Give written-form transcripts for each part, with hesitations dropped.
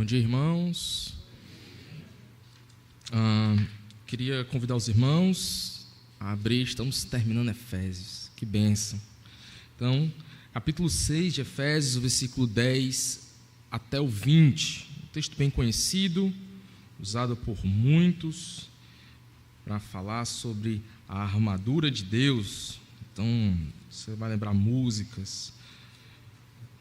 Bom dia, irmãos. Queria convidar os irmãos a abrir, estamos terminando Efésios, que bênção. Então, capítulo 6 de Efésios, o versículo 10 até o 20, um texto bem conhecido, usado por muitos para falar sobre a armadura de Deus. Então, você vai lembrar músicas,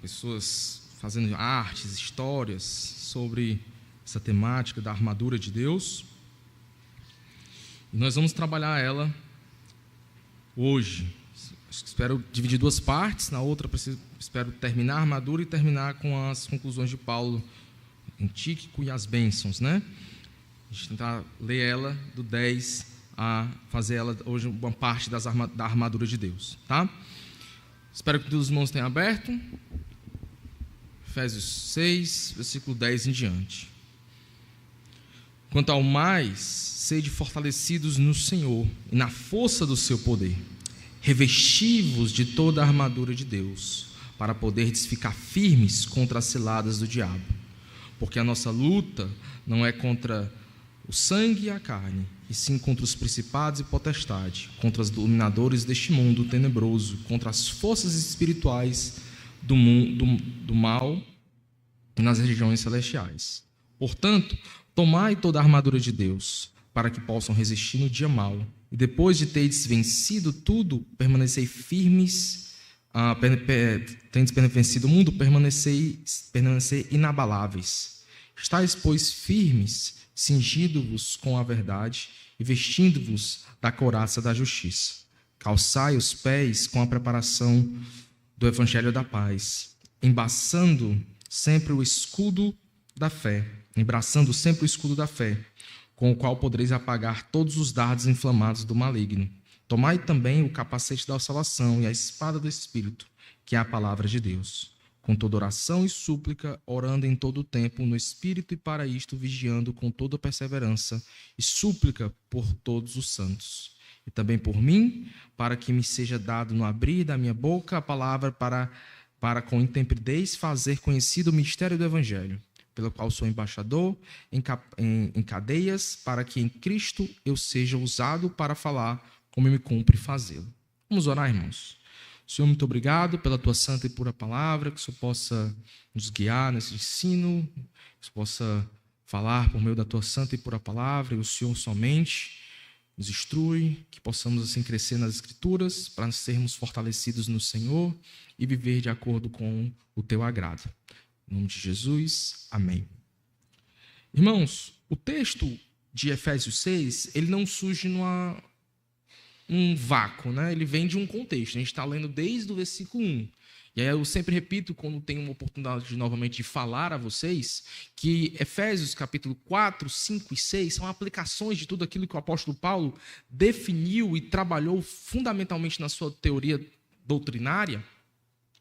pessoas fazendo artes, histórias sobre essa temática da armadura de Deus. E nós vamos trabalhar ela hoje. Espero dividir duas partes. Na outra, espero terminar a armadura e terminar com as conclusões de Paulo em Tíquico e as bênçãos, né? A gente tentar ler ela do 10 a fazer ela hoje uma parte da armadura de Deus, tá? Espero que todos os irmãos tenham aberto. Efésios 6, versículo 10 em diante. Quanto ao mais, sede fortalecidos no Senhor e na força do seu poder. Revesti-vos de toda a armadura de Deus, para poderdes ficar firmes contra as ciladas do diabo. Porque a nossa luta não é contra o sangue e a carne, e sim contra os principados e potestades, contra os dominadores deste mundo tenebroso, contra as forças espirituais do mal nas regiões celestiais. Portanto, tomai toda a armadura de Deus, para que possam resistir no dia mau, e depois de teres vencido tudo, permanecei firmes, tendes vencido o mundo, permanecei inabaláveis. Estais, pois, firmes, cingindo-vos com a verdade e vestindo-vos da couraça da justiça. Calçai os pés com a preparação do evangelho da paz, embraçando sempre o escudo da fé, com o qual podereis apagar todos os dardos inflamados do maligno. Tomai também o capacete da salvação e a espada do Espírito, que é a palavra de Deus, com toda oração e súplica, orando em todo o tempo no Espírito, e para isto vigiando com toda perseverança e súplica por todos os santos. E também por mim, para que me seja dado no abrir da minha boca a palavra para com intrepidez fazer conhecido o mistério do Evangelho, pelo qual sou embaixador em cadeias, para que em Cristo eu seja usado para falar como me cumpre fazê-lo. Vamos orar, irmãos. Senhor, muito obrigado pela tua santa e pura palavra, que o Senhor possa nos guiar nesse ensino, que o Senhor possa falar por meio da tua santa e pura palavra, e o Senhor somente nos instrui, que possamos assim crescer nas Escrituras, para sermos fortalecidos no Senhor e viver de acordo com o teu agrado. Em nome de Jesus, amém. Irmãos, o texto de Efésios 6, ele não surge num vácuo, né? Ele vem de um contexto. A gente está lendo desde o versículo 1. E aí eu sempre repito, quando tenho uma oportunidade novamente de falar a vocês, que Efésios capítulo 4, 5 e 6 são aplicações de tudo aquilo que o apóstolo Paulo definiu e trabalhou fundamentalmente na sua teoria doutrinária,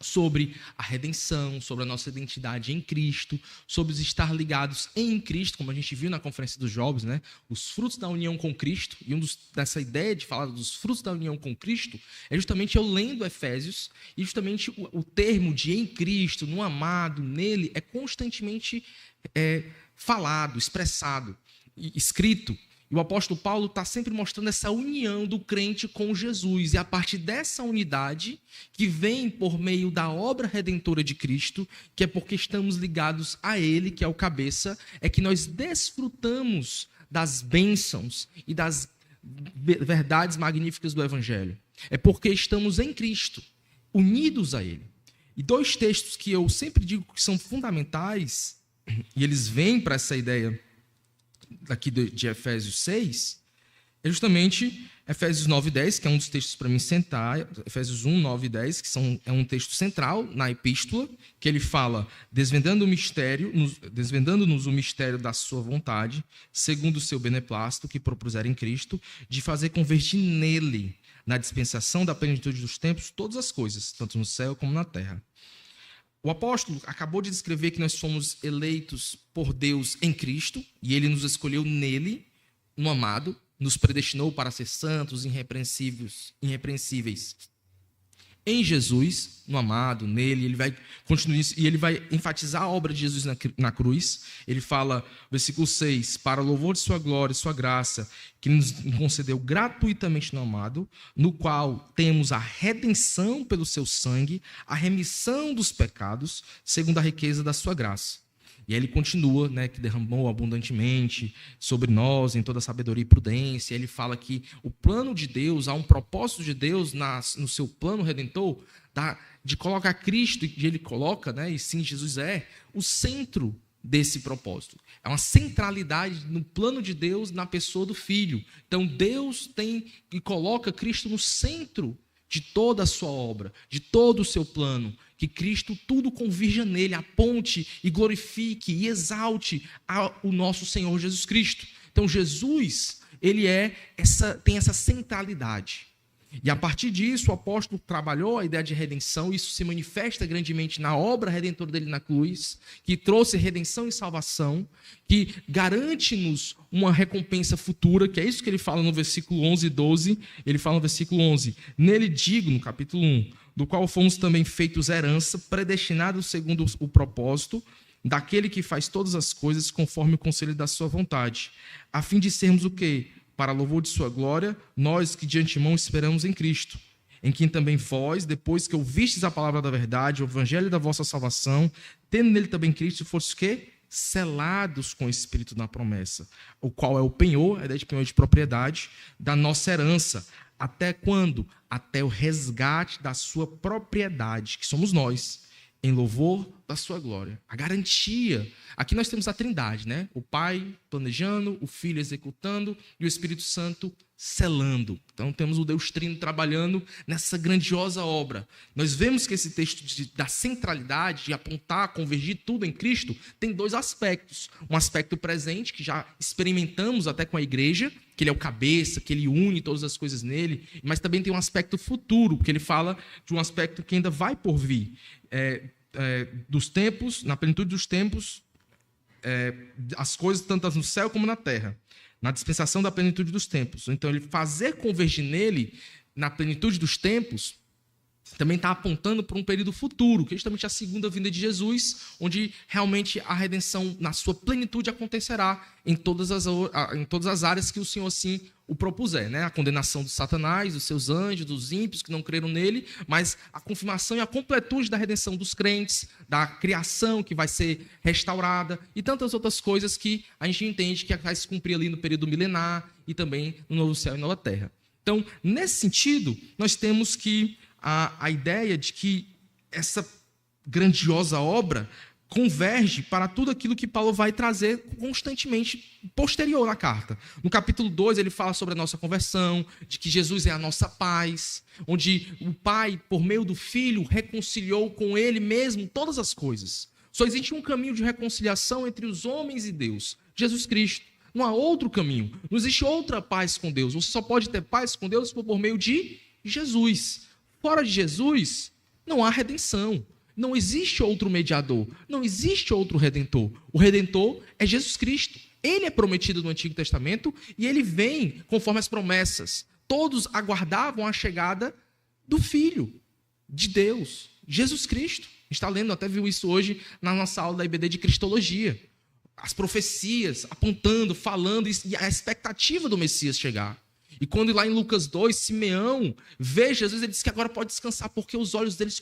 sobre a redenção, sobre a nossa identidade em Cristo, sobre os estar ligados em Cristo, como a gente viu na conferência dos jovens, né? Os frutos da união com Cristo. E dessa ideia de falar dos frutos da união com Cristo é justamente eu lendo Efésios, e justamente o termo de em Cristo, no amado, nele, é constantemente falado, expressado, escrito. E o apóstolo Paulo está sempre mostrando essa união do crente com Jesus. E a partir dessa unidade, que vem por meio da obra redentora de Cristo, que é porque estamos ligados a Ele, que é o cabeça, é que nós desfrutamos das bênçãos e das verdades magníficas do Evangelho. É porque estamos em Cristo, unidos a Ele. E dois textos que eu sempre digo que são fundamentais, e eles vêm para essa ideia aqui de Efésios 6, é justamente Efésios 9 e 10, que é um dos textos para mim sentar, Efésios 1, 9 e 10, que é um texto central na epístola, que ele fala, desvendando-nos o mistério da sua vontade, segundo o seu beneplácito, que propuser em Cristo, de fazer convergir nele, na dispensação da plenitude dos tempos, todas as coisas, tanto no céu como na terra. O apóstolo acabou de descrever que nós somos eleitos por Deus em Cristo, e Ele nos escolheu nele, no amado, nos predestinou para ser santos, irrepreensíveis. em Jesus, no amado, nele. Ele vai continuar isso, e ele vai enfatizar a obra de Jesus na cruz. Ele fala, versículo 6, para o louvor de sua glória e sua graça, que nos concedeu gratuitamente no amado, no qual temos a redenção pelo seu sangue, a remissão dos pecados, segundo a riqueza da sua graça. E aí ele continua, né, que derramou abundantemente sobre nós em toda sabedoria e prudência. Ele fala que o plano de Deus, há um propósito de Deus no seu plano redentor, de colocar Cristo, e ele coloca, né, e sim, Jesus é o centro desse propósito. É uma centralidade no plano de Deus na pessoa do Filho. Então Deus tem e coloca Cristo no centro de toda a sua obra, de todo o seu plano, que Cristo tudo convirja nele, aponte e glorifique e exalte o nosso Senhor Jesus Cristo. Então Jesus, ele tem essa centralidade. E a partir disso, o apóstolo trabalhou a ideia de redenção, isso se manifesta grandemente na obra redentora dele na cruz, que trouxe redenção e salvação, que garante-nos uma recompensa futura, que é isso que ele fala no versículo 11 e 12, ele fala no versículo 11, nele digo, no capítulo 1, do qual fomos também feitos herança, predestinados segundo o propósito, daquele que faz todas as coisas conforme o conselho da sua vontade, a fim de sermos o quê? Para louvor de sua glória, nós que de antemão esperamos em Cristo, em quem também vós, depois que ouvistes a palavra da verdade, o evangelho da vossa salvação, tendo nele também Cristo, fostes o quê? Selados com o Espírito da promessa, o qual é o penhor, a ideia de penhor de propriedade, da nossa herança. Até quando? Até o resgate da sua propriedade, que somos nós, em louvor da sua glória. A garantia. Aqui nós temos a Trindade, né? O Pai planejando, o Filho executando e o Espírito Santo selando. Então temos o Deus Trino trabalhando nessa grandiosa obra. Nós vemos que esse texto da centralidade, de apontar, convergir tudo em Cristo, tem dois aspectos. Um aspecto presente, que já experimentamos até com a igreja, que ele é o cabeça, que ele une todas as coisas nele, mas também tem um aspecto futuro, porque ele fala de um aspecto que ainda vai por vir. Dos tempos, na plenitude dos tempos, as coisas tanto no céu como na terra, na dispensação da plenitude dos tempos. Então, ele fazer convergir nele, na plenitude dos tempos, também está apontando para um período futuro, que é justamente a segunda vinda de Jesus, onde realmente a redenção na sua plenitude acontecerá em todas as áreas que o Senhor assim o propuser, né? A condenação de Satanás, dos seus anjos, dos ímpios que não creram nele, mas a confirmação e a completude da redenção dos crentes, da criação que vai ser restaurada e tantas outras coisas que a gente entende que vai se cumprir ali no período milenar e também no novo céu e nova terra. Então, nesse sentido, nós temos que a ideia de que essa grandiosa obra converge para tudo aquilo que Paulo vai trazer constantemente posterior na carta. No capítulo 2, ele fala sobre a nossa conversão, de que Jesus é a nossa paz, onde o Pai, por meio do Filho, reconciliou com Ele mesmo todas as coisas. Só existe um caminho de reconciliação entre os homens e Deus, Jesus Cristo. Não há outro caminho, não existe outra paz com Deus. Você só pode ter paz com Deus por meio de Jesus. Fora de Jesus, não há redenção. Não existe outro mediador. Não existe outro redentor. O redentor é Jesus Cristo. Ele é prometido no Antigo Testamento e ele vem conforme as promessas. Todos aguardavam a chegada do Filho de Deus, Jesus Cristo. A gente está lendo, até viu isso hoje na nossa aula da IBD de Cristologia. As profecias apontando, falando e a expectativa do Messias chegar. E quando lá em Lucas 2, Simeão vê Jesus, ele diz que agora pode descansar, porque os olhos deles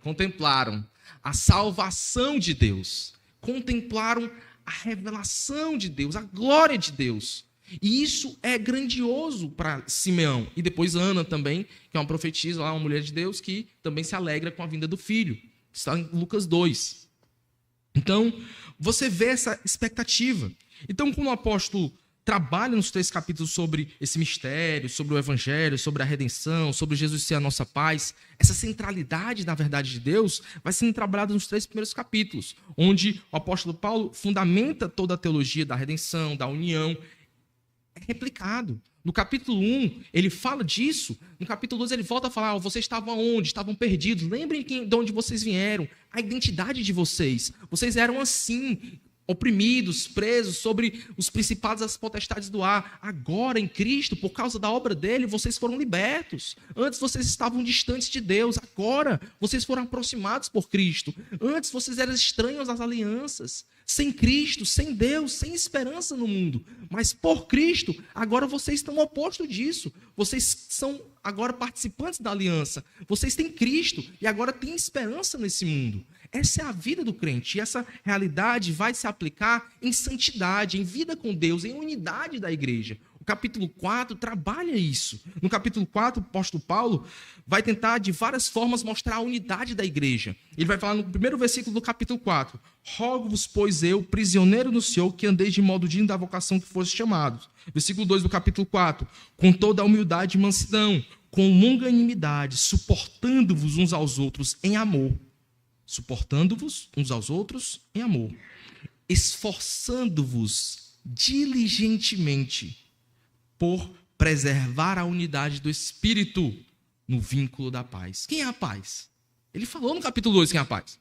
contemplaram a salvação de Deus, contemplaram a revelação de Deus, a glória de Deus. E isso é grandioso para Simeão. E depois Ana também, que é uma profetisa, uma mulher de Deus, que também se alegra com a vinda do filho. Está em Lucas 2. Então, você vê essa expectativa. Então, como o apóstolo trabalha nos 3 capítulos sobre esse mistério, sobre o evangelho, sobre a redenção, sobre Jesus ser a nossa paz, essa centralidade na verdade de Deus vai sendo trabalhada nos 3 primeiros capítulos, onde o apóstolo Paulo fundamenta toda a teologia da redenção, da união. É replicado. No capítulo 1, ele fala disso. No capítulo 2, ele volta a falar, vocês estavam onde? Estavam perdidos. Lembrem de onde vocês vieram. A identidade de vocês. Vocês eram assim. oprimidos, presos, sobre os principados das potestades do ar. Agora, em Cristo, por causa da obra dele, vocês foram libertos. Antes vocês estavam distantes de Deus. Agora, vocês foram aproximados por Cristo. Antes vocês eram estranhos às alianças. Sem Cristo, sem Deus, sem esperança no mundo. Mas por Cristo, agora vocês estão oposto disso. Vocês são agora participantes da aliança. Vocês têm Cristo e agora têm esperança nesse mundo. Essa é a vida do crente. E essa realidade vai se aplicar em santidade, em vida com Deus, em unidade da igreja. O capítulo 4 trabalha isso. No capítulo 4, o apóstolo Paulo vai tentar de várias formas mostrar a unidade da igreja. Ele vai falar no primeiro versículo do capítulo 4. Rogo-vos, pois eu, prisioneiro no Senhor, que andeis de modo digno da vocação que foste chamados. Versículo 2 do capítulo 4. Com toda a humildade e mansidão, com longanimidade, suportando-vos uns aos outros em amor. Suportando-vos uns aos outros em amor. Esforçando-vos diligentemente por preservar a unidade do Espírito no vínculo da paz. Quem é a paz? Ele falou no capítulo 2 quem é a paz.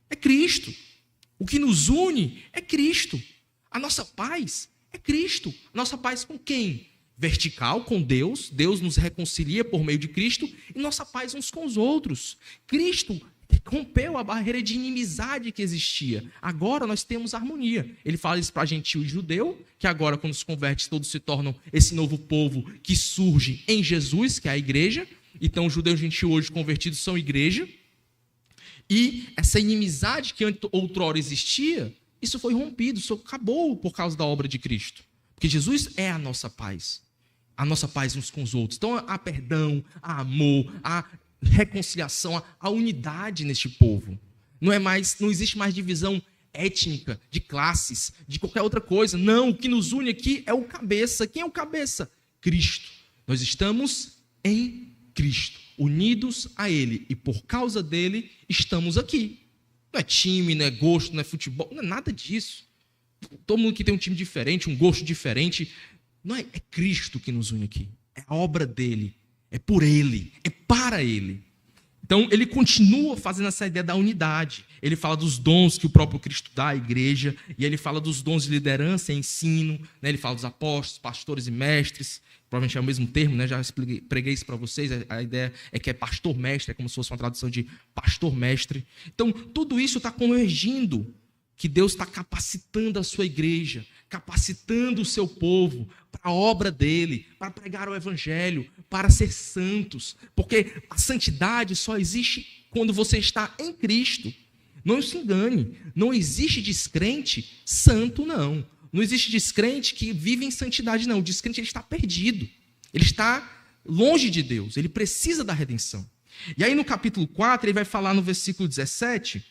É Cristo. O que nos une é Cristo. A nossa paz é Cristo. A nossa paz com quem? Vertical, com Deus. Deus nos reconcilia por meio de Cristo. E nossa paz uns com os outros. Cristo rompeu a barreira de inimizade que existia. Agora nós temos harmonia. Ele fala isso para gentil e judeu, que agora quando se converte todos se tornam esse novo povo que surge em Jesus, que é a igreja. Então os judeus e gentil hoje convertidos são igreja. E essa inimizade que outrora existia, isso foi rompido, isso acabou por causa da obra de Cristo. Porque Jesus é a nossa paz uns com os outros. Então há perdão, há amor, há reconciliação, a unidade neste povo. Não existe mais divisão étnica, de classes, de qualquer outra coisa. Não, o que nos une aqui é o cabeça. Quem é o cabeça? Cristo. Nós estamos em Cristo, unidos a Ele, e por causa dele estamos aqui. Não é time, não é gosto, não é futebol, não é nada disso. Todo mundo que tem um time diferente, um gosto diferente, não é Cristo que nos une aqui. É a obra dele. É por ele, é para ele. Então, ele continua fazendo essa ideia da unidade. Ele fala dos dons que o próprio Cristo dá à igreja, e ele fala dos dons de liderança e ensino, né? Ele fala dos apóstolos, pastores e mestres, provavelmente é o mesmo termo, né? Já preguei isso para vocês, a ideia é que é pastor-mestre, é como se fosse uma tradução de pastor-mestre. Então, tudo isso está convergindo, que Deus está capacitando a sua igreja, capacitando o seu povo para a obra dele, para pregar o evangelho, para ser santos, porque a santidade só existe quando você está em Cristo. Não se engane, não existe descrente santo, não. Não existe descrente que vive em santidade, não. O descrente ele está perdido, ele está longe de Deus, ele precisa da redenção. E aí no capítulo 4, ele vai falar no versículo 17,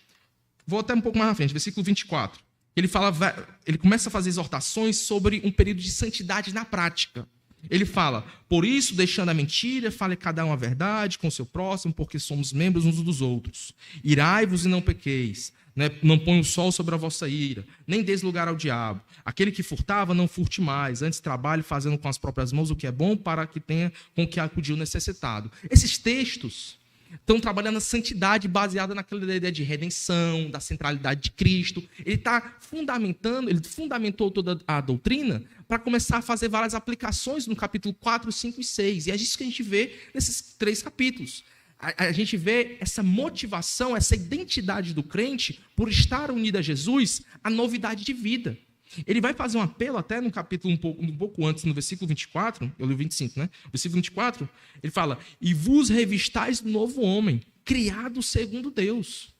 vou até um pouco mais na frente, versículo 24. Ele começa a fazer exortações sobre um período de santidade na prática. Ele fala, por isso, deixando a mentira, fale cada um a verdade com o seu próximo, porque somos membros uns dos outros. Irai-vos e não pequeis, né? Não põe o sol sobre a vossa ira, nem deis lugar ao diabo. Aquele que furtava, não furte mais, antes trabalhe fazendo com as próprias mãos o que é bom, para que tenha com que acudir o necessitado. Esses textos estão trabalhando a santidade baseada naquela ideia de redenção, da centralidade de Cristo. Ele fundamentou toda a doutrina para começar a fazer várias aplicações no capítulo 4, 5 e 6. E é isso que a gente vê nesses 3 capítulos. A gente vê essa motivação, essa identidade do crente por estar unido a Jesus, a novidade de vida. Ele vai fazer um apelo até no capítulo um pouco antes, no versículo 24, eu li o 25, né? Versículo 24, ele fala, e vos revistais do novo homem, criado segundo Deus.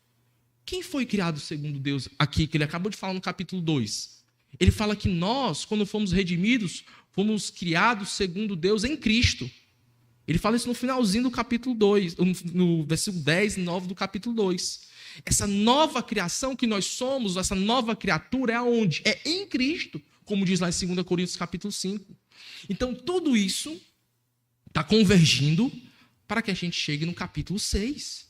Quem foi criado segundo Deus aqui, que ele acabou de falar no capítulo 2? Ele fala que nós, quando fomos redimidos, fomos criados segundo Deus em Cristo. Ele fala isso no finalzinho do capítulo 2, no versículo 10 e 9 do capítulo 2. Essa nova criação que nós somos, essa nova criatura é aonde? É em Cristo, como diz lá em 2 Coríntios capítulo 5. Então, tudo isso está convergindo para que a gente chegue no capítulo 6.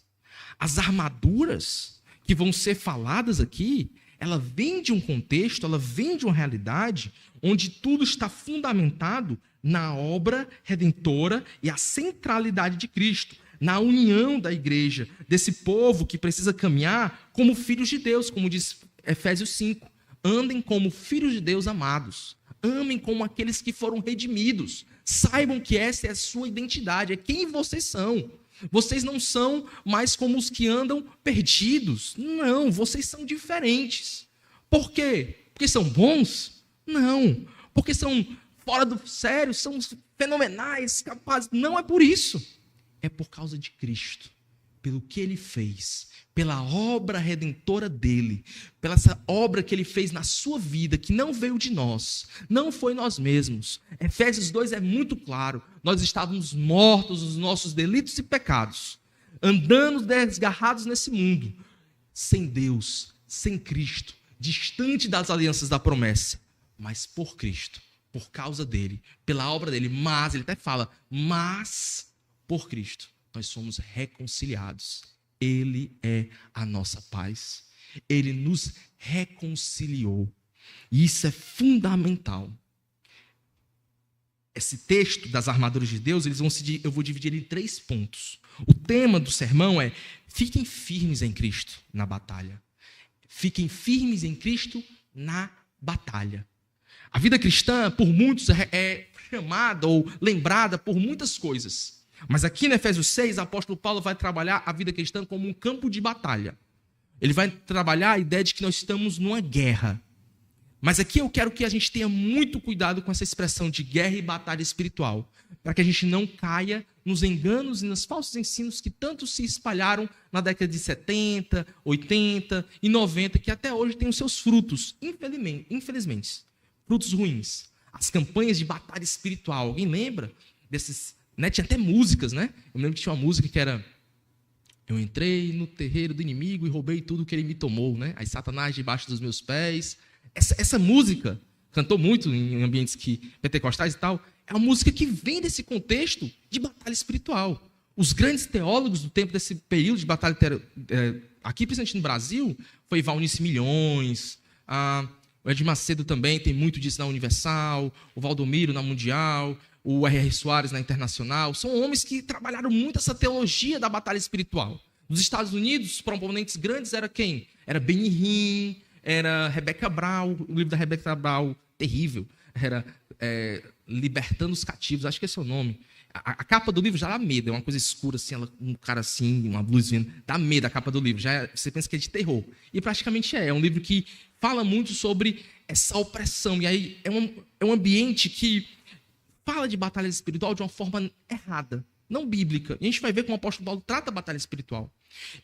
As armaduras que vão ser faladas aqui, ela vem de um contexto, ela vem de uma realidade onde tudo está fundamentado na obra redentora e a centralidade de Cristo, na união da igreja, desse povo que precisa caminhar como filhos de Deus, como diz Efésios 5. andem como filhos de Deus amados. Amem como aqueles que foram redimidos. Saibam que essa é a sua identidade, é quem vocês são. Vocês não são mais como os que andam perdidos. Não, vocês são diferentes. Por quê? Porque são bons? Não. Porque são fora do sério, são fenomenais, capazes. Não é por isso. É por causa de Cristo. Pelo que Ele fez. Pela obra redentora dEle. Pela essa obra que Ele fez na sua vida, que não veio de nós. Não foi nós mesmos. Efésios 2 é muito claro. Nós estávamos mortos nos nossos delitos e pecados. Andando desgarrados nesse mundo. Sem Deus, sem Cristo. Distante das alianças da promessa. Mas por Cristo. Por causa dEle. Pela obra dEle. Mas, ele até fala, mas por Cristo. Nós somos reconciliados. Ele é a nossa paz. Ele nos reconciliou. E isso é fundamental. Esse texto das armaduras de Deus, eu vou dividir ele em 3 pontos. O tema do sermão é: fiquem firmes em Cristo na batalha. Fiquem firmes em Cristo na batalha. A vida cristã, por muitos, é chamada ou lembrada por muitas coisas. Mas aqui no Efésios 6, o apóstolo Paulo vai trabalhar a vida cristã como um campo de batalha. Ele vai trabalhar a ideia de que nós estamos numa guerra. Mas aqui eu quero que a gente tenha muito cuidado com essa expressão de guerra e batalha espiritual, para que a gente não caia nos enganos e nos falsos ensinos que tanto se espalharam na década de 70, 80 e 90, que até hoje têm os seus frutos, infelizmente, frutos ruins. As campanhas de batalha espiritual, alguém lembra desses... Né? Tinha até músicas, né? Eu me lembro que tinha uma música que era: eu entrei no terreiro do inimigo e roubei tudo que ele me tomou, né? Aí Satanás debaixo dos meus pés. Essa música cantou muito em ambientes pentecostais e tal. É uma música que vem desse contexto de batalha espiritual. Os grandes teólogos do tempo desse período de batalha, aqui principalmente no Brasil, foi Valnice Milhões, o Ed Macedo também tem muito disso na Universal, o Valdomiro na Mundial, o R.R. Soares na Internacional. São homens que trabalharam muito essa teologia da batalha espiritual. Nos Estados Unidos, os proponentes grandes era quem? Era Benny Hinn, era Rebecca Brown, o livro da Rebecca Brown, terrível, era Libertando os Cativos, acho que esse é o nome. A capa do livro já dá medo, é uma coisa escura, assim, um cara assim, uma luz vindo, dá medo a capa do livro, você pensa que é de terror. E praticamente é um livro que fala muito sobre essa opressão, e aí é um ambiente que fala de batalha espiritual de uma forma errada, não bíblica. E a gente vai ver como o apóstolo Paulo trata a batalha espiritual.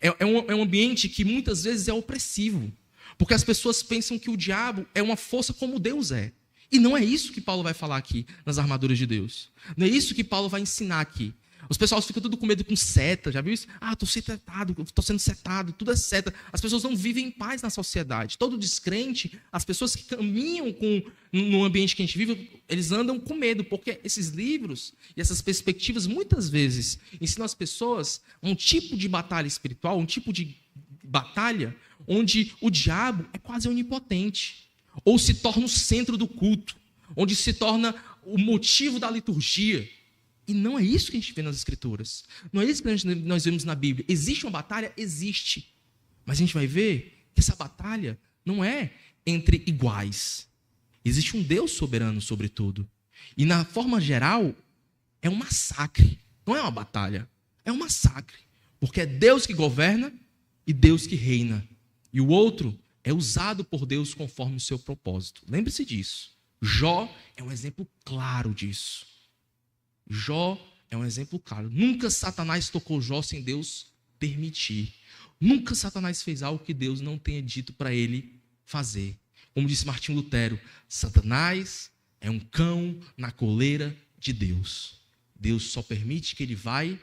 É um ambiente que muitas vezes é opressivo, porque as pessoas pensam que o diabo é uma força como Deus é. E não é isso que Paulo vai falar aqui nas armaduras de Deus. Não é isso que Paulo vai ensinar aqui. Os pessoal ficam tudo com medo com seta, já viu isso? Estou sendo setado, tudo é seta. As pessoas não vivem em paz na sociedade. Todo descrente, as pessoas que caminham no ambiente que a gente vive, eles andam com medo, porque esses livros e essas perspectivas muitas vezes ensinam as pessoas um tipo de batalha espiritual, um tipo de batalha onde o diabo é quase onipotente, ou se torna o centro do culto, onde se torna o motivo da liturgia. E não é isso que a gente vê nas Escrituras. Não é isso que nós vemos na Bíblia. Existe uma batalha? Existe. Mas a gente vai ver que essa batalha não é entre iguais. Existe um Deus soberano sobre tudo. E na forma geral, é um massacre. Não é uma batalha. É um massacre. Porque é Deus que governa e Deus que reina. E o outro é usado por Deus conforme o seu propósito. Lembre-se disso. Jó é um exemplo claro disso. Jó é um exemplo claro. Nunca Satanás tocou Jó sem Deus permitir. Nunca Satanás fez algo que Deus não tenha dito para ele fazer. Como disse Martinho Lutero, Satanás é um cão na coleira de Deus. Deus só permite que ele vai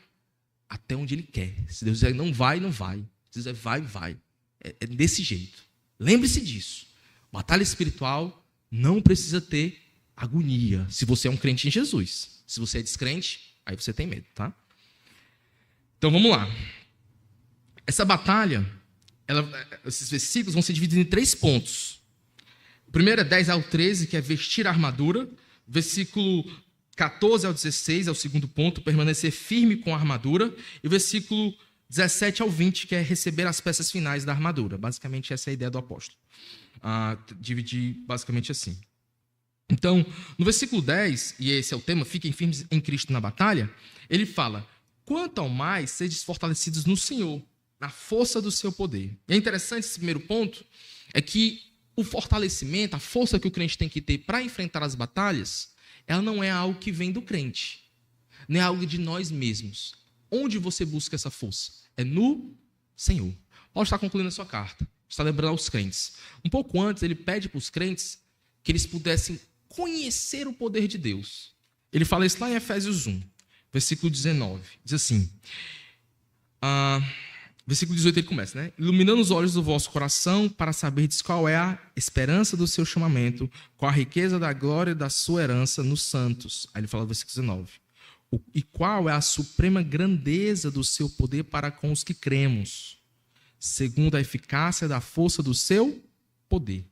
até onde ele quer. Se Deus dizer não vai, não vai. Se Deus dizer vai, vai. É desse jeito. Lembre-se disso. Batalha espiritual não precisa ter agonia, se você é um crente em Jesus. Se você é descrente, aí você tem medo, tá? Então vamos lá. Essa batalha, esses versículos vão ser divididos em 3 pontos. O primeiro é 10 ao 13, que é vestir a armadura. Versículo 14 ao 16 é o segundo ponto, permanecer firme com a armadura. E o versículo 17 ao 20, que é receber as peças finais da armadura. Basicamente, essa é a ideia do apóstolo. Dividir basicamente assim. Então, no versículo 10, e esse é o tema, fiquem firmes em Cristo na batalha, ele fala, quanto ao mais, sedes fortalecidos no Senhor, na força do seu poder. E é interessante esse primeiro ponto, é que o fortalecimento, a força que o crente tem que ter para enfrentar as batalhas, ela não é algo que vem do crente, não é algo de nós mesmos. Onde você busca essa força? É no Senhor. Paulo está concluindo a sua carta, está lembrando aos crentes. Um pouco antes, ele pede para os crentes que eles pudessem conhecer o poder de Deus. Ele fala isso lá em Efésios 1, versículo 19. Diz assim, versículo 18 ele começa, né? Iluminando os olhos do vosso coração para saberdes qual é a esperança do seu chamamento, qual a riqueza da glória da sua herança nos santos. Aí ele fala no versículo 19. E qual é a suprema grandeza do seu poder para com os que cremos, segundo a eficácia da força do seu poder,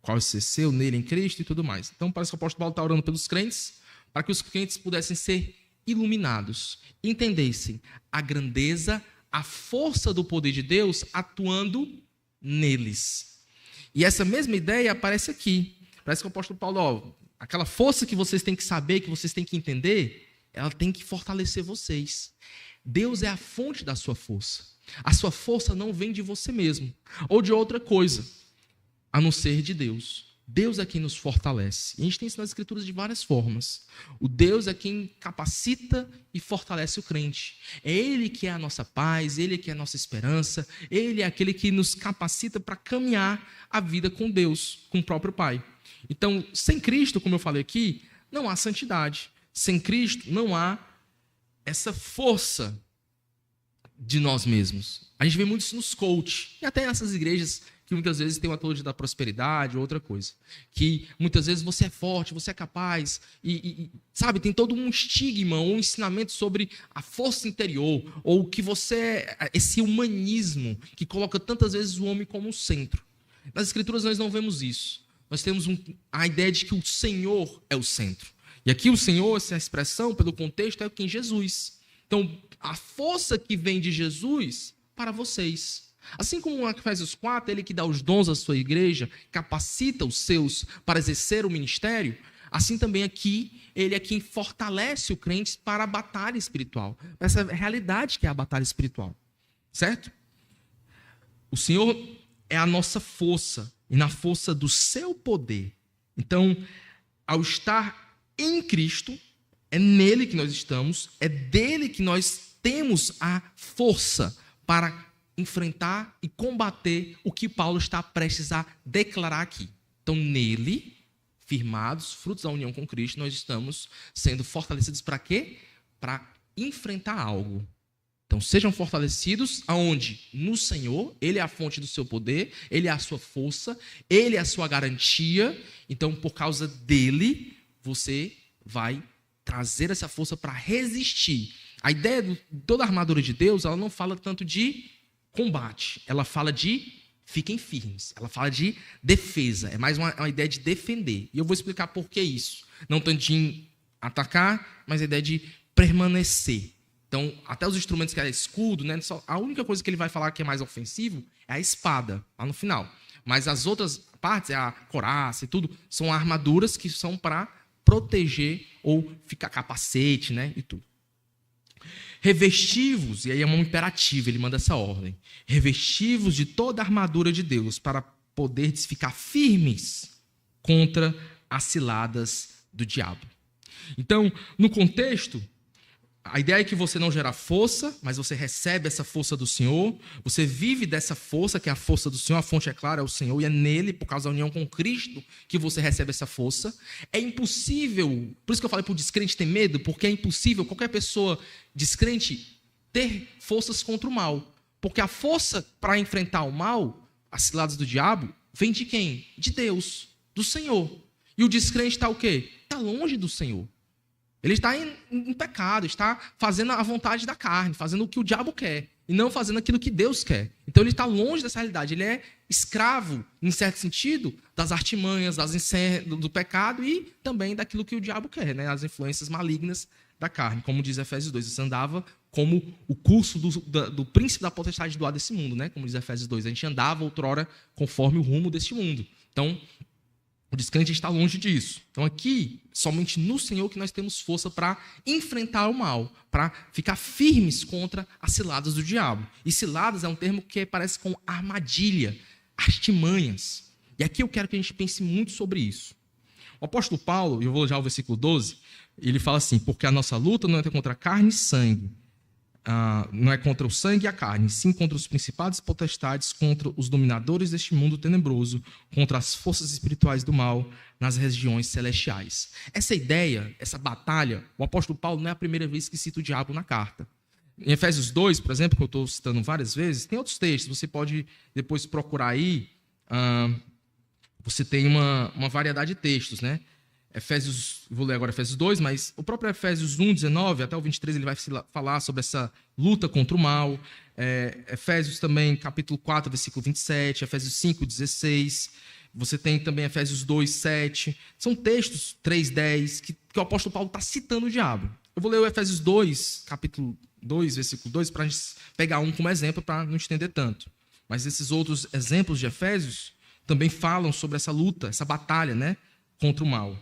qual exerceu nele em Cristo e tudo mais. Então parece que o apóstolo Paulo está orando pelos crentes, para que os crentes pudessem ser iluminados, entendessem a grandeza, a força do poder de Deus atuando neles. E essa mesma ideia aparece aqui. Parece que o apóstolo Paulo, aquela força que vocês têm que saber, que vocês têm que entender, ela tem que fortalecer vocês. Deus é a fonte da sua força. A sua força não vem de você mesmo, ou de outra coisa, a não ser de Deus. Deus é quem nos fortalece. E a gente tem isso nas Escrituras de várias formas. O Deus é quem capacita e fortalece o crente. É Ele que é a nossa paz, Ele que é a nossa esperança, Ele é aquele que nos capacita para caminhar a vida com Deus, com o próprio Pai. Então, sem Cristo, como eu falei aqui, não há santidade. Sem Cristo, não há essa força de nós mesmos. A gente vê muito isso nos coach, e até nessas igrejas que muitas vezes tem uma teologia da prosperidade ou outra coisa. Que muitas vezes você é forte, você é capaz, sabe, tem todo um estigma, um ensinamento sobre a força interior, ou que você é esse humanismo que coloca tantas vezes o homem como o centro. Nas Escrituras nós não vemos isso. Nós temos a ideia de que o Senhor é o centro. E aqui o Senhor, essa expressão, pelo contexto, é quem? Jesus. Então, a força que vem de Jesus para vocês. Assim como em Efésios 4, ele que dá os dons à sua igreja, capacita os seus para exercer o ministério, assim também aqui, ele é quem fortalece o crente para a batalha espiritual. Essa realidade que é a batalha espiritual. Certo? O Senhor é a nossa força, e na força do seu poder. Então, ao estar em Cristo, é nele que nós estamos, é dele que nós temos a força para enfrentar e combater o que Paulo está prestes a declarar aqui. Então, nele, firmados, frutos da união com Cristo, nós estamos sendo fortalecidos para quê? Para enfrentar algo. Então, sejam fortalecidos aonde? No Senhor. Ele é a fonte do seu poder, Ele é a sua força, Ele é a sua garantia. Então, por causa dele, você vai trazer essa força para resistir. A ideia de toda a armadura de Deus, ela não fala tanto de combate, ela fala de fiquem firmes, ela fala de defesa, é mais uma ideia de defender. E eu vou explicar por que isso. Não tanto de atacar, mas a ideia de permanecer. Então, até os instrumentos que é escudo, né, a única coisa que ele vai falar que é mais ofensivo é a espada, lá no final. Mas as outras partes, a couraça e tudo, são armaduras que são para proteger ou ficar capacete, né, e tudo. Revestivos, e aí é um imperativo, ele manda essa ordem. Revestivos de toda a armadura de Deus para poderdes ficar firmes contra as ciladas do diabo. Então, no contexto, a ideia é que você não gera força, mas você recebe essa força do Senhor, você vive dessa força, que é a força do Senhor, a fonte, é claro, é o Senhor, e é nele, por causa da união com Cristo, que você recebe essa força. É impossível, por isso que eu falei para o descrente ter medo, porque é impossível qualquer pessoa descrente ter forças contra o mal. Porque a força para enfrentar o mal, as ciladas do diabo, vem de quem? De Deus, do Senhor. E o descrente está o quê? Está longe do Senhor. Ele está em pecado, está fazendo a vontade da carne, fazendo o que o diabo quer, e não fazendo aquilo que Deus quer. Então ele está longe dessa realidade, ele é escravo, em certo sentido, das artimanhas, do pecado e também daquilo que o diabo quer, né? As influências malignas da carne. Como diz Efésios 2, você andava como o curso do príncipe da potestade do ar desse mundo, né? Como diz Efésios 2. A gente andava outrora conforme o rumo deste mundo. Então, o descrente está longe disso. Então, aqui, somente no Senhor que nós temos força para enfrentar o mal, para ficar firmes contra as ciladas do diabo. E ciladas é um termo que parece com armadilha, artimanhas. E aqui eu quero que a gente pense muito sobre isso. O apóstolo Paulo, eu vou já ao versículo 12, ele fala assim: porque a nossa luta não é contra carne e sangue, não é contra o sangue e a carne, sim contra os principados e potestades, contra os dominadores deste mundo tenebroso, contra as forças espirituais do mal nas regiões celestiais. Essa ideia, essa batalha, o apóstolo Paulo não é a primeira vez que cita o diabo na carta. Em Efésios 2, por exemplo, que eu estou citando várias vezes, tem outros textos, você pode depois procurar aí, você tem uma variedade de textos, né? Vou ler agora Efésios 2, mas o próprio Efésios 1, 19 até o 23, ele vai falar sobre essa luta contra o mal. Efésios também, capítulo 4, versículo 27, Efésios 5, 16. Você tem também Efésios 2, 7. São textos, 3, 10, que o apóstolo Paulo está citando o diabo. Eu vou ler o Efésios 2, capítulo 2, versículo 2, para a gente pegar um como exemplo, para não estender tanto. Mas esses outros exemplos de Efésios também falam sobre essa luta, essa batalha, né, contra o mal.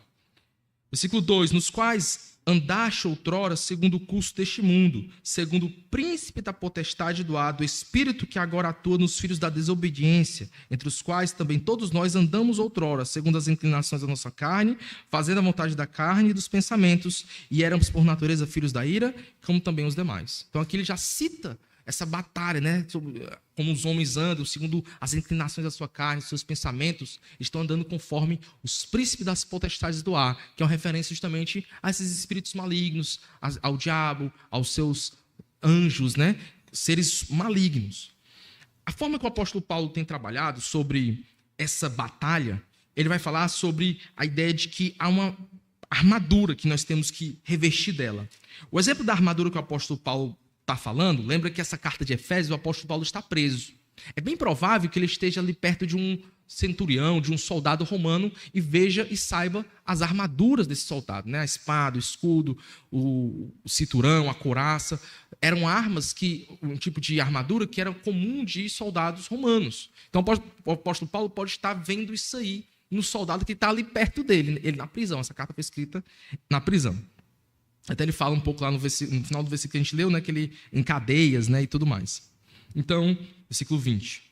Versículo 2, nos quais andaste outrora segundo o curso deste mundo, segundo o príncipe da potestade do ar, do espírito que agora atua nos filhos da desobediência, entre os quais também todos nós andamos outrora, segundo as inclinações da nossa carne, fazendo a vontade da carne e dos pensamentos, e éramos por natureza filhos da ira, como também os demais. Então aqui ele já cita essa batalha, né? Como os homens andam, segundo as inclinações da sua carne, seus pensamentos, estão andando conforme os príncipes das potestades do ar, que é uma referência justamente a esses espíritos malignos, ao diabo, aos seus anjos, né? Seres malignos. A forma que o apóstolo Paulo tem trabalhado sobre essa batalha, ele vai falar sobre a ideia de que há uma armadura que nós temos que revestir dela. O exemplo da armadura que o apóstolo Paulo está falando, lembra que essa carta de Efésios, o apóstolo Paulo está preso. É bem provável que ele esteja ali perto de um centurião, de um soldado romano, e veja e saiba as armaduras desse soldado, né? A espada, o escudo, o cinturão, a couraça. Eram armas, um tipo de armadura que era comum de soldados romanos. Então o apóstolo Paulo pode estar vendo isso aí no soldado que está ali perto dele, ele na prisão. Essa carta foi escrita na prisão. Até ele fala um pouco lá no final do versículo que a gente leu, né, que ele em cadeias, né, e tudo mais. Então, versículo 20.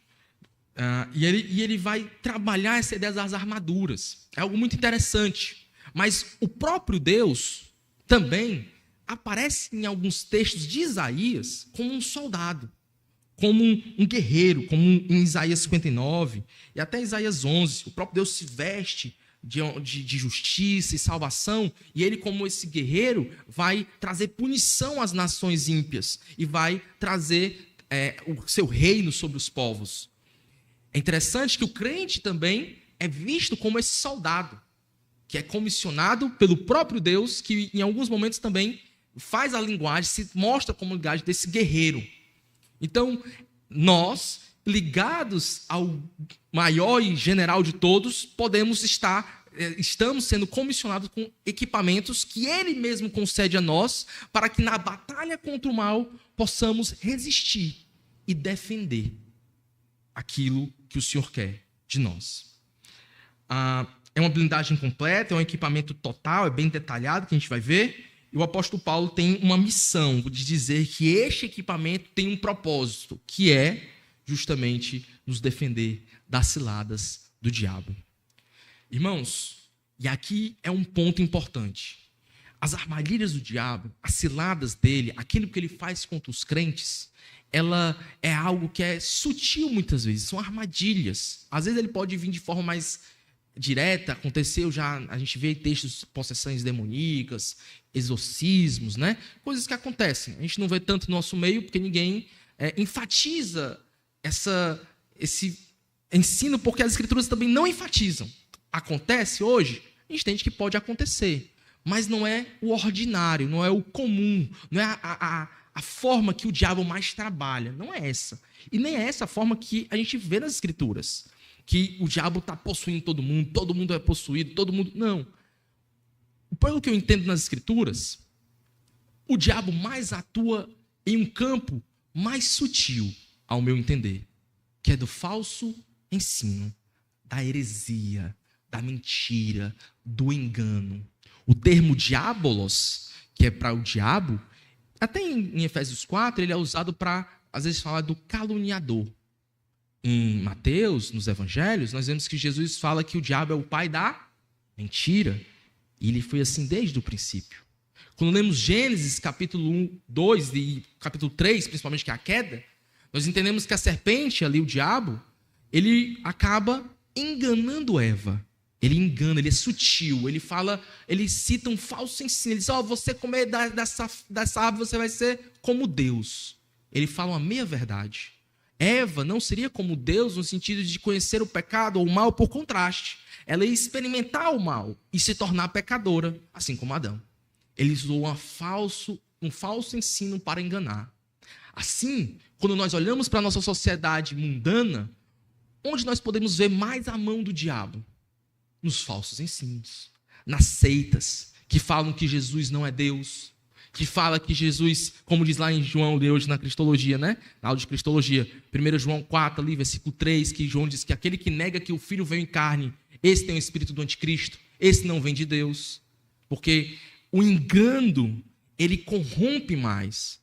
E ele vai trabalhar essa ideia das armaduras. É algo muito interessante. Mas o próprio Deus também aparece em alguns textos de Isaías como um soldado, como um guerreiro, como em Isaías 59 e até Isaías 11. O próprio Deus se veste de justiça e salvação, e ele, como esse guerreiro, vai trazer punição às nações ímpias e vai trazer o seu reino sobre os povos. É interessante que o crente também é visto como esse soldado, que é comissionado pelo próprio Deus, que em alguns momentos também faz a linguagem, se mostra como linguagem desse guerreiro. Então, nós, ligados ao maior e general de todos, estamos sendo comissionados com equipamentos que ele mesmo concede a nós, para que na batalha contra o mal possamos resistir e defender aquilo que o Senhor quer de nós. É uma blindagem completa, é um equipamento total, é bem detalhado, que a gente vai ver. E o apóstolo Paulo tem uma missão de dizer que este equipamento tem um propósito, que é justamente nos defender das ciladas do diabo. Irmãos, e aqui é um ponto importante. As armadilhas do diabo, as ciladas dele, aquilo que ele faz contra os crentes, ela é algo que é sutil muitas vezes, são armadilhas. Às vezes ele pode vir de forma mais direta, a gente vê textos, possessões demoníacas, exorcismos, né? Coisas que acontecem. A gente não vê tanto no nosso meio, porque ninguém enfatiza esse ensino, porque as escrituras também não enfatizam. Acontece hoje, a gente entende que pode acontecer, mas não é o ordinário, não é o comum, não é a forma que o diabo mais trabalha, não é essa. E nem é essa a forma que a gente vê nas escrituras, que o diabo está possuindo todo mundo é possuído, todo mundo... Não. Pelo que eu entendo nas escrituras, o diabo mais atua em um campo mais sutil, ao meu entender, que é do falso ensino, da heresia, da mentira, do engano. O termo diabolos, que é para o diabo, até em Efésios 4, ele é usado para, às vezes, falar do caluniador. Em Mateus, nos evangelhos, nós vemos que Jesus fala que o diabo é o pai da mentira. E ele foi assim desde o princípio. Quando lemos Gênesis, capítulo 1, 2 e capítulo 3, principalmente, que é a queda, nós entendemos que a serpente, ali o diabo, ele acaba enganando Eva. Ele engana, ele é sutil, ele cita um falso ensino. Ele diz, você comer dessa árvore, você vai ser como Deus. Ele fala uma meia-verdade. Eva não seria como Deus no sentido de conhecer o pecado ou o mal por contraste. Ela ia experimentar o mal e se tornar pecadora, assim como Adão. Ele usou um falso ensino para enganar. Assim, quando nós olhamos para a nossa sociedade mundana, onde nós podemos ver mais a mão do diabo? Nos falsos ensinos, nas seitas, que falam que Jesus não é Deus, que fala que Jesus, como diz lá em João de hoje na Cristologia, né? Na aula de Cristologia, 1 João 4, ali, versículo 3, que João diz que aquele que nega que o Filho veio em carne, esse tem o espírito do anticristo, esse não vem de Deus. Porque o engano, ele corrompe mais,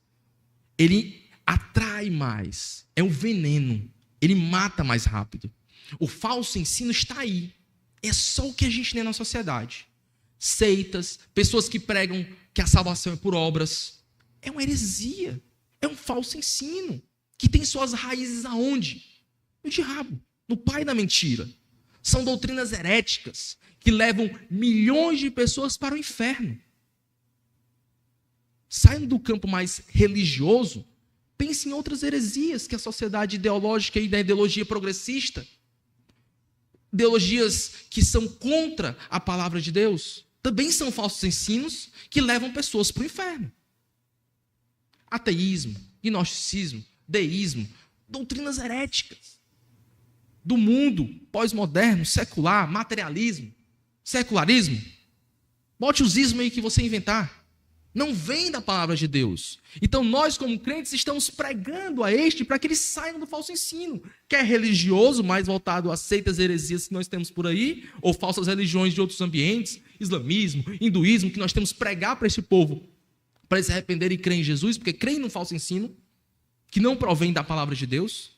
ele atrai mais, é um veneno, ele mata mais rápido. O falso ensino está aí. É só o que a gente tem na sociedade. Seitas, pessoas que pregam que a salvação é por obras. É uma heresia, é um falso ensino, que tem suas raízes aonde? No diabo, no pai da mentira. São doutrinas heréticas que levam milhões de pessoas para o inferno. Saindo do campo mais religioso, pense em outras heresias que a sociedade ideológica e da ideologia progressista, ideologias que são contra a palavra de Deus, também são falsos ensinos que levam pessoas para o inferno. Ateísmo, gnosticismo, deísmo, doutrinas heréticas do mundo pós-moderno, secular, materialismo, secularismo. Bote os ismos aí que você inventar. Não vem da palavra de Deus. Então nós, como crentes, estamos pregando a este para que eles saiam do falso ensino. Quer religioso, mais voltado às seitas heresias que nós temos por aí, ou falsas religiões de outros ambientes, islamismo, hinduísmo, que nós temos que pregar para esse povo, para eles se arrependerem e crerem em Jesus, porque creem no falso ensino, que não provém da palavra de Deus,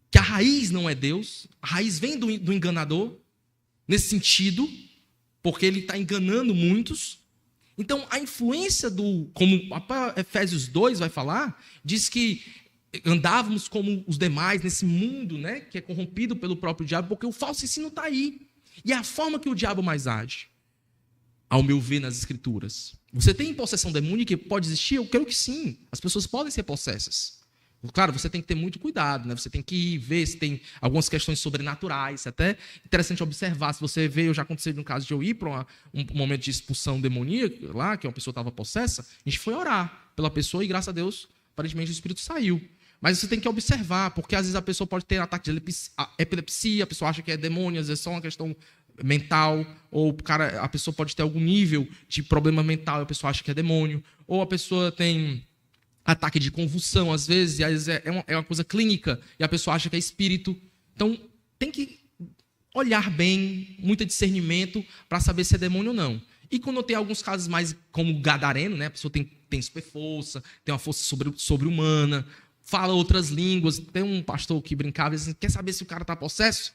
que a raiz não é Deus, a raiz vem do enganador, nesse sentido, porque ele está enganando muitos. Então, a influência como Efésios 2 vai falar, diz que andávamos como os demais nesse mundo, né, que é corrompido pelo próprio diabo, porque o falso ensino está aí. E é a forma que o diabo mais age, ao meu ver nas Escrituras. Você tem possessão demônica que pode existir? Eu creio que sim. As pessoas podem ser possessas. Claro, você tem que ter muito cuidado, né? Você tem que ver se tem algumas questões sobrenaturais. Até interessante observar. Se você vê, já aconteceu no caso de eu ir para um momento de expulsão demoníaca, lá, que uma pessoa estava possessa, a gente foi orar pela pessoa e, graças a Deus, aparentemente o espírito saiu. Mas você tem que observar, porque às vezes a pessoa pode ter ataque de epilepsia, a pessoa acha que é demônio, às vezes é só uma questão mental, ou a pessoa pode ter algum nível de problema mental e a pessoa acha que é demônio, ou a pessoa tem ataque de convulsão, às vezes é uma coisa clínica e a pessoa acha que é espírito. Então, tem que olhar bem, muito discernimento, para saber se é demônio ou não. E quando tem alguns casos mais como gadareno, né? A pessoa tem super força, tem uma força sobre-humana, fala outras línguas. Tem um pastor que brincava e disse, quer saber se o cara está possesso?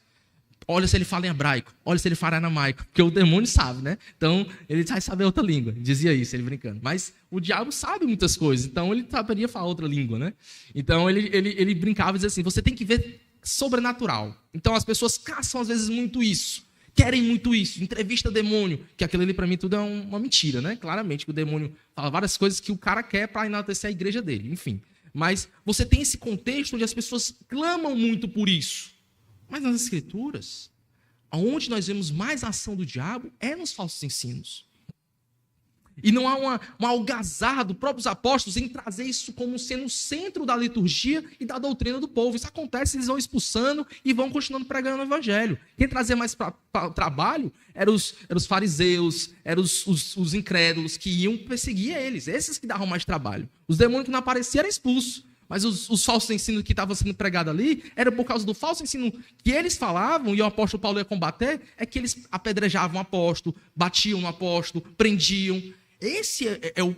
Olha se ele fala em hebraico, olha se ele fala em aramaico, porque o demônio sabe, né? Então, ele vai saber outra língua. Dizia isso, ele brincando. Mas o diabo sabe muitas coisas, então ele saberia falar outra língua, né? Então, ele brincava e dizia assim, você tem que ver sobrenatural. Então, as pessoas caçam, às vezes, muito isso. Querem muito isso. Entrevista demônio, que aquilo ali, para mim, tudo é uma mentira, né? Claramente, que o demônio fala várias coisas que o cara quer para enaltecer a igreja dele, enfim. Mas você tem esse contexto onde as pessoas clamam muito por isso. Mas nas Escrituras, onde nós vemos mais a ação do diabo é nos falsos ensinos. E não há uma algazarra dos próprios apóstolos em trazer isso como sendo o centro da liturgia e da doutrina do povo. Isso acontece, eles vão expulsando e vão continuando pregando o evangelho. Quem trazia mais para o trabalho eram os fariseus, eram os incrédulos que iam perseguir eles. Esses que davam mais trabalho. Os demônios que não apareciam eram expulsos. Mas os falsos ensinos que estavam sendo pregados ali, era por causa do falso ensino que eles falavam, e o apóstolo Paulo ia combater, é que eles apedrejavam o apóstolo, batiam no apóstolo, prendiam. Esse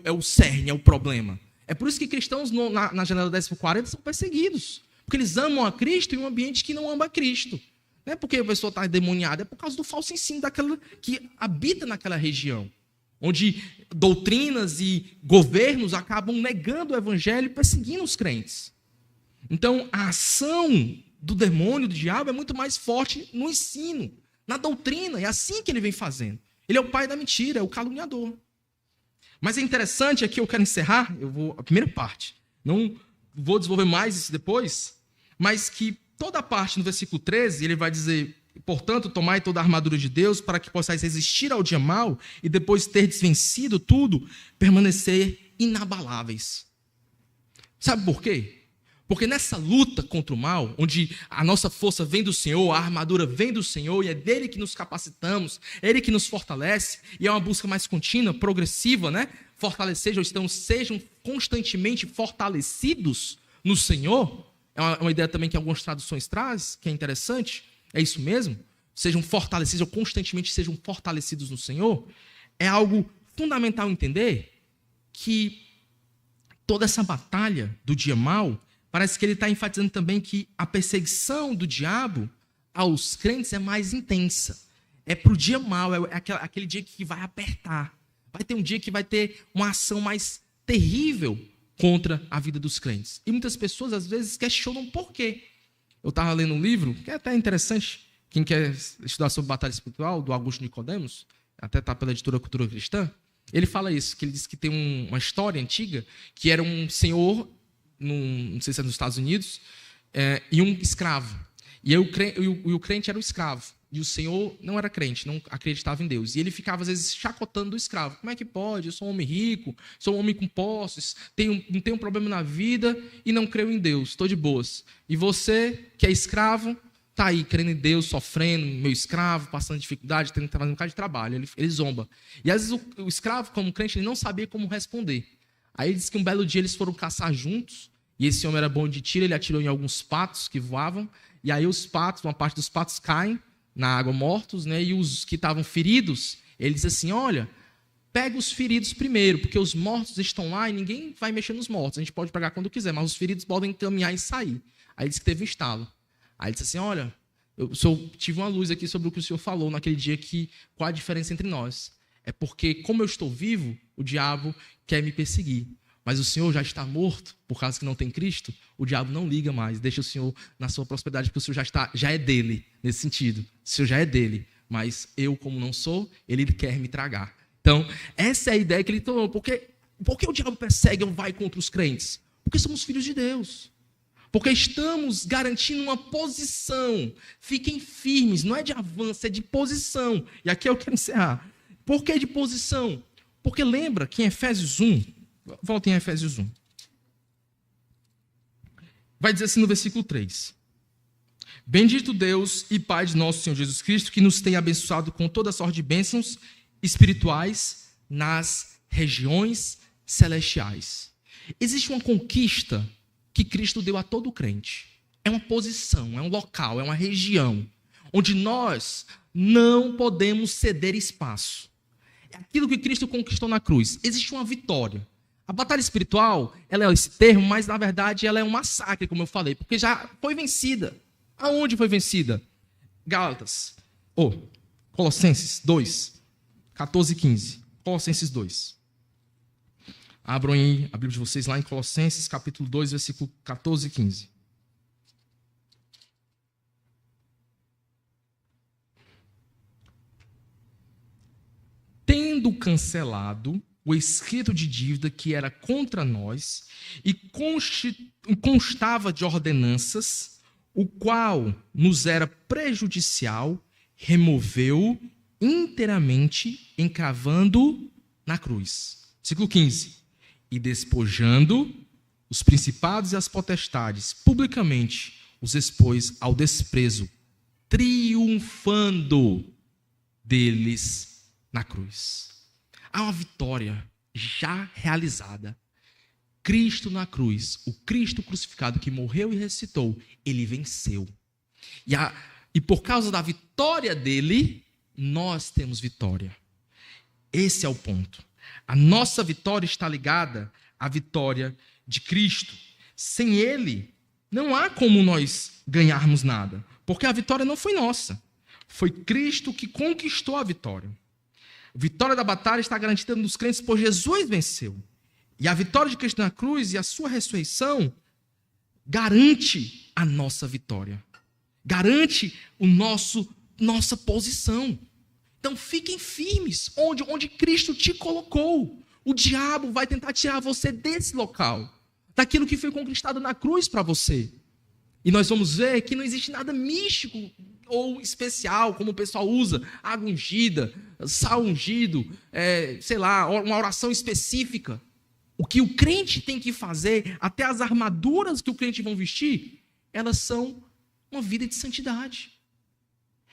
é o cerne, é o problema. É por isso que cristãos na janela 10/40 são perseguidos. Porque eles amam a Cristo em um ambiente que não ama a Cristo. Não é porque a pessoa está endemoniada, é por causa do falso ensino daquela que habita naquela região. Onde doutrinas e governos acabam negando o evangelho e perseguindo os crentes. Então, a ação do demônio, do diabo, é muito mais forte no ensino, na doutrina. É assim que ele vem fazendo. Ele é o pai da mentira, é o caluniador. Mas é interessante, aqui eu quero encerrar, a primeira parte. Não vou desenvolver mais isso depois, mas que toda a parte no versículo 13, ele vai dizer: portanto, tomai toda a armadura de Deus para que possais resistir ao dia mau e depois ter desvencido tudo, permanecer inabaláveis. Sabe por quê? Porque nessa luta contra o mal, onde a nossa força vem do Senhor, a armadura vem do Senhor, e é dele que nos capacitamos, é ele que nos fortalece, e é uma busca mais contínua, progressiva, né? Fortalecer, sejam constantemente fortalecidos no Senhor. É uma ideia também que algumas traduções trazem, que é interessante. É isso mesmo? Sejam fortalecidos, ou constantemente sejam fortalecidos no Senhor. É algo fundamental entender que toda essa batalha do dia mau, parece que ele está enfatizando também que a perseguição do diabo aos crentes é mais intensa. É para o dia mau, é aquele dia que vai apertar. Vai ter um dia que vai ter uma ação mais terrível contra a vida dos crentes. E muitas pessoas, às vezes, questionam por quê. Eu estava lendo um livro, que é até interessante, quem quer estudar sobre batalha espiritual, do Augusto Nicodemos, até está pela editora Cultura Cristã, ele fala isso, que ele diz que tem uma história antiga, que era um senhor, não sei se é nos Estados Unidos, e um escravo. E aí o crente era o escravo. E o senhor não era crente, não acreditava em Deus. E ele ficava, às vezes, chacotando do escravo. Como é que pode? Eu sou um homem rico, sou um homem com posses, não tenho um problema na vida e não creio em Deus, estou de boas. E você, que é escravo, está aí, crendo em Deus, sofrendo, meu escravo, passando dificuldade, tendo que fazer um bocado de trabalho. Ele zomba. E, às vezes, o escravo, como crente, ele não sabia como responder. Aí ele disse que um belo dia eles foram caçar juntos, e esse homem era bom de tiro, ele atirou em alguns patos que voavam, e aí os patos, uma parte dos patos caem na água mortos, né? E os que estavam feridos, ele diz assim: olha, pega os feridos primeiro, porque os mortos estão lá e ninguém vai mexer nos mortos, a gente pode pegar quando quiser, mas os feridos podem caminhar e sair. Aí ele disse que teve um estalo. Aí ele disse assim: olha, eu tive uma luz aqui sobre o que o senhor falou naquele dia, qual a diferença entre nós? É porque, como eu estou vivo, o diabo quer me perseguir. Mas o Senhor já está morto, por causa que não tem Cristo, o diabo não liga mais, deixa o Senhor na sua prosperidade, porque o Senhor já é dele, nesse sentido. O Senhor já é dele, mas eu, como não sou, ele quer me tragar. Então, essa é a ideia que ele tomou. Por que o diabo persegue ou vai contra os crentes? Porque somos filhos de Deus. Porque estamos garantindo uma posição. Fiquem firmes, não é de avanço, é de posição. E aqui eu quero encerrar. Por que de posição? Porque lembra que em Efésios 1, voltem a Efésios 1. Vai dizer assim no versículo 3. Bendito Deus e Pai de nosso Senhor Jesus Cristo, que nos tem abençoado com toda sorte de bênçãos espirituais nas regiões celestiais. Existe uma conquista que Cristo deu a todo crente. É uma posição, é um local, é uma região, onde nós não podemos ceder espaço. É aquilo que Cristo conquistou na cruz. Existe uma vitória. A batalha espiritual, ela é esse termo, mas na verdade ela é um massacre, como eu falei, porque já foi vencida. Aonde foi vencida? Colossenses 2, 14 e 15. Colossenses 2. Abram aí a Bíblia de vocês lá em Colossenses, capítulo 2, versículo 14 e 15. Tendo cancelado o escrito de dívida que era contra nós e constava de ordenanças, o qual nos era prejudicial, removeu inteiramente, encravando na cruz. Versículo 15. E despojando os principados e as potestades, publicamente os expôs ao desprezo, triunfando deles na cruz. Há uma vitória já realizada. Cristo na cruz, o Cristo crucificado que morreu e ressuscitou, ele venceu. E por causa da vitória dele, nós temos vitória. Esse é o ponto. A nossa vitória está ligada à vitória de Cristo. Sem ele, não há como nós ganharmos nada, porque a vitória não foi nossa. Foi Cristo que conquistou a vitória. A vitória da batalha está garantida nos crentes, pois Jesus venceu. E a vitória de Cristo na cruz e a sua ressurreição garante a nossa vitória. Garante nossa posição. Então fiquem firmes onde Cristo te colocou. O diabo vai tentar tirar você desse local, daquilo que foi conquistado na cruz para você. E nós vamos ver que não existe nada místico ou especial, como o pessoal usa, água ungida, sal ungido, uma oração específica. O que o crente tem que fazer, até as armaduras que o crente vão vestir, elas são uma vida de santidade.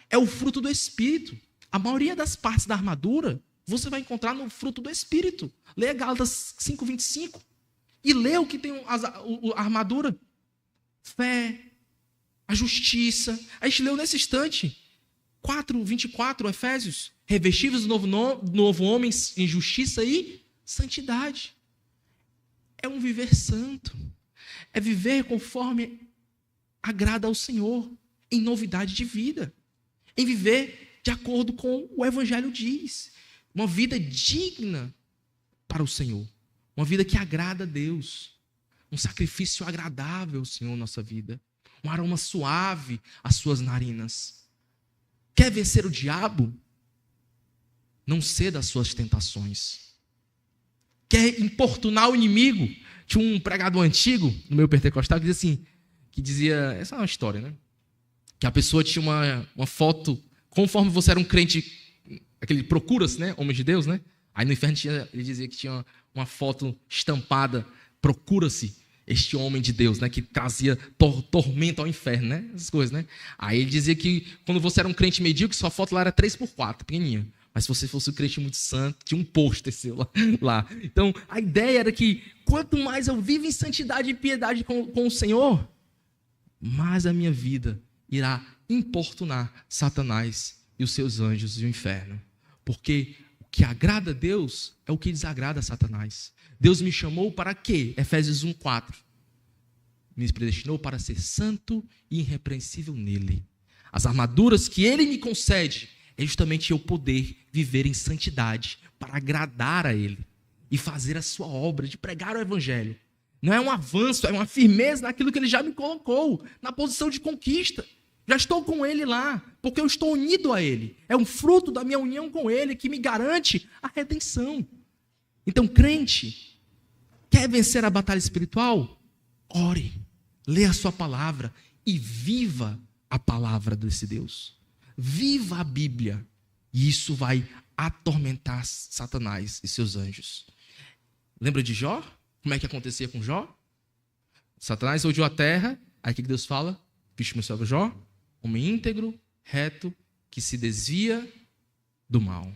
É o fruto do Espírito. A maioria das partes da armadura, você vai encontrar no fruto do Espírito. Leia Gálatas 5:25. E lê o que tem a armadura. Fé, a justiça. A gente leu nesse instante. 4:24, Efésios. Revestivos do novo homem em justiça e santidade. É um viver santo. É viver conforme agrada ao Senhor. Em novidade de vida. Em viver de acordo com o Evangelho diz. Uma vida digna para o Senhor. Uma vida que agrada a Deus. Um sacrifício agradável, Senhor, nossa vida. Um aroma suave às suas narinas. Quer vencer o diabo? Não ceda às suas tentações. Quer importunar o inimigo? Tinha um pregador antigo, no meio pentecostal, que dizia, essa é uma história, né? Que a pessoa tinha uma foto, conforme você era um crente, aquele procura-se, né? Homem de Deus, né? Aí no inferno ele dizia que tinha uma foto estampada, procura-se este homem de Deus, né? Que trazia tormento ao inferno, né? Essas coisas, né? Aí ele dizia que quando você era um crente medíocre, sua foto lá era 3x4, pequenininha. Mas se você fosse um crente muito santo, tinha um pôster seu lá. Então, a ideia era que quanto mais eu vivo em santidade e piedade com o Senhor, mais a minha vida irá importunar Satanás e os seus anjos e o inferno. Porque o que agrada a Deus é o que desagrada a Satanás. Deus me chamou para quê? Efésios 1:4. Me predestinou para ser santo e irrepreensível nele. As armaduras que ele me concede é justamente eu poder viver em santidade para agradar a ele e fazer a sua obra de pregar o evangelho. Não é um avanço, é uma firmeza naquilo que ele já me colocou, na posição de conquista. Já estou com ele lá, porque eu estou unido a ele. É um fruto da minha união com ele que me garante a redenção. Então, crente, quer vencer a batalha espiritual? Ore, lê a sua palavra e viva a palavra desse Deus. Viva a Bíblia. E isso vai atormentar Satanás e seus anjos. Lembra de Jó? Como é que acontecia com Jó? Satanás odiou a terra. Aí o que Deus fala? Vixe, meu servo Jó, homem íntegro, reto, que se desvia do mal.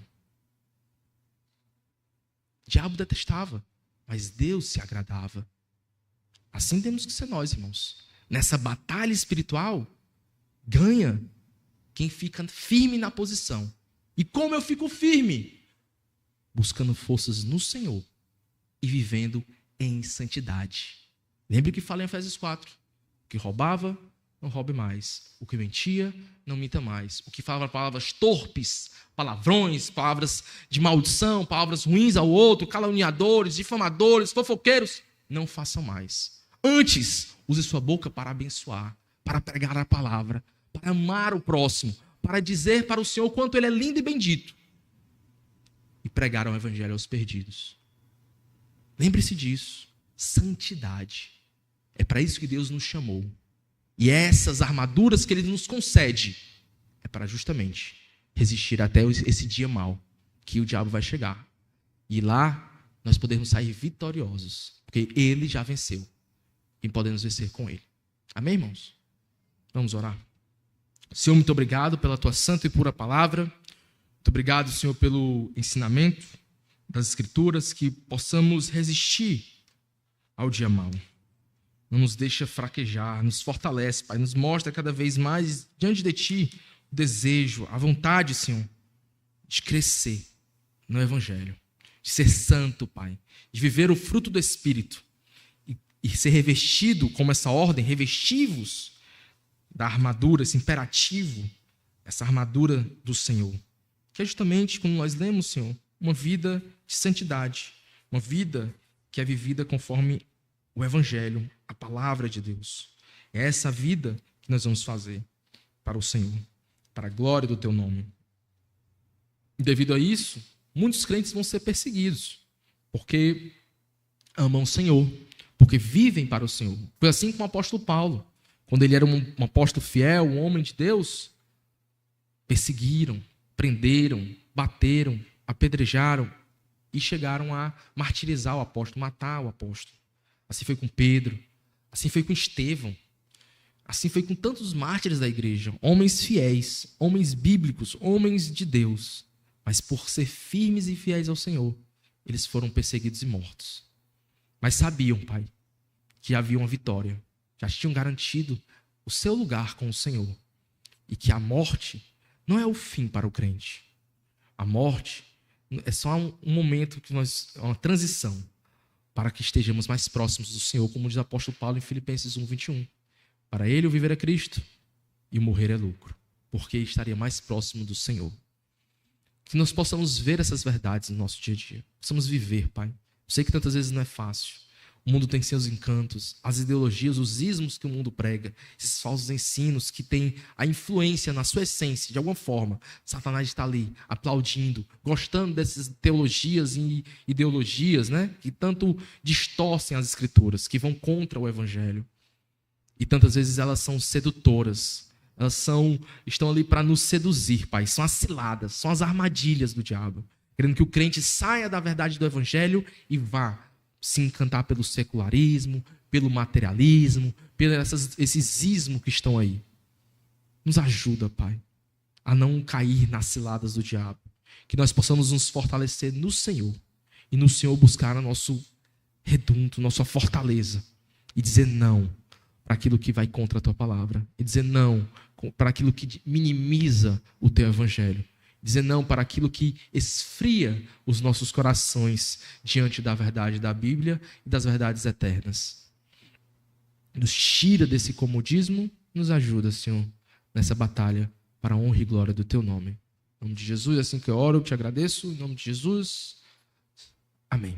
O diabo detestava, mas Deus se agradava. Assim temos que ser nós, irmãos. Nessa batalha espiritual, ganha quem fica firme na posição. E como eu fico firme? Buscando forças no Senhor e vivendo em santidade. Lembre que falei em Efésios 4. O que roubava, não roube mais. O que mentia, não minta mais. O que falava palavras torpes, palavrões, palavras de maldição, palavras ruins ao outro, caluniadores, difamadores, fofoqueiros, não façam mais. Antes, use sua boca para abençoar, para pregar a palavra, para amar o próximo, para dizer para o Senhor quanto Ele é lindo e bendito. E pregar o evangelho aos perdidos. Lembre-se disso. Santidade. É para isso que Deus nos chamou. E essas armaduras que Ele nos concede é para justamente resistir até esse dia mau que o diabo vai chegar. E lá nós podemos sair vitoriosos, porque ele já venceu e podemos vencer com ele. Amém, irmãos? Vamos orar. Senhor, muito obrigado pela tua santa e pura palavra. Muito obrigado, Senhor, pelo ensinamento das Escrituras, que possamos resistir ao dia mau. Não nos deixa fraquejar, nos fortalece, Pai, nos mostra cada vez mais diante de Ti o desejo, a vontade, Senhor, de crescer no Evangelho, de ser santo, Pai, de viver o fruto do Espírito e ser revestido, como essa ordem, revestivos da armadura, esse imperativo, essa armadura do Senhor. Que é justamente, como nós lemos, Senhor, uma vida de santidade, uma vida que é vivida conforme o Evangelho, a palavra de Deus. É essa vida que nós vamos fazer para o Senhor, para a glória do Teu nome. E devido a isso, muitos crentes vão ser perseguidos, porque amam o Senhor, porque vivem para o Senhor. Foi assim com o apóstolo Paulo. Quando ele era um apóstolo fiel, um homem de Deus, perseguiram, prenderam, bateram, apedrejaram e chegaram a martirizar o apóstolo, matar o apóstolo. Assim foi com Pedro, assim foi com Estevão, assim foi com tantos mártires da igreja, homens fiéis, homens bíblicos, homens de Deus, mas por ser firmes e fiéis ao Senhor, eles foram perseguidos e mortos. Mas sabiam, Pai, que havia uma vitória, já tinham garantido o seu lugar com o Senhor e que a morte não é o fim para o crente. A morte é só um momento que é uma transição para que estejamos mais próximos do Senhor, como diz o apóstolo Paulo em Filipenses 1:21. Para ele o viver é Cristo e o morrer é lucro, porque estaria mais próximo do Senhor. Que nós possamos ver essas verdades no nosso dia a dia. Possamos viver, Pai. Eu sei que tantas vezes não é fácil. O mundo tem seus encantos, as ideologias, os ismos que o mundo prega, esses falsos ensinos que têm a influência na sua essência, de alguma forma. Satanás está ali, aplaudindo, gostando dessas teologias e ideologias, né, que tanto distorcem as Escrituras, que vão contra o Evangelho. E tantas vezes elas são sedutoras, estão ali para nos seduzir, Pai. São as ciladas, são as armadilhas do diabo, querendo que o crente saia da verdade do Evangelho e vá se encantar pelo secularismo, pelo materialismo, pelos esses ismos que estão aí. Nos ajuda, Pai, a não cair nas ciladas do diabo. Que nós possamos nos fortalecer no Senhor e no Senhor buscar o nosso reduto, nossa fortaleza e dizer não para aquilo que vai contra a Tua palavra e dizer não para aquilo que minimiza o Teu Evangelho. Dizer não para aquilo que esfria os nossos corações diante da verdade da Bíblia e das verdades eternas. Nos tira desse comodismo, nos ajuda, Senhor, nessa batalha para a honra e glória do Teu nome. Em nome de Jesus, assim que eu oro, eu te agradeço. Em nome de Jesus, amém.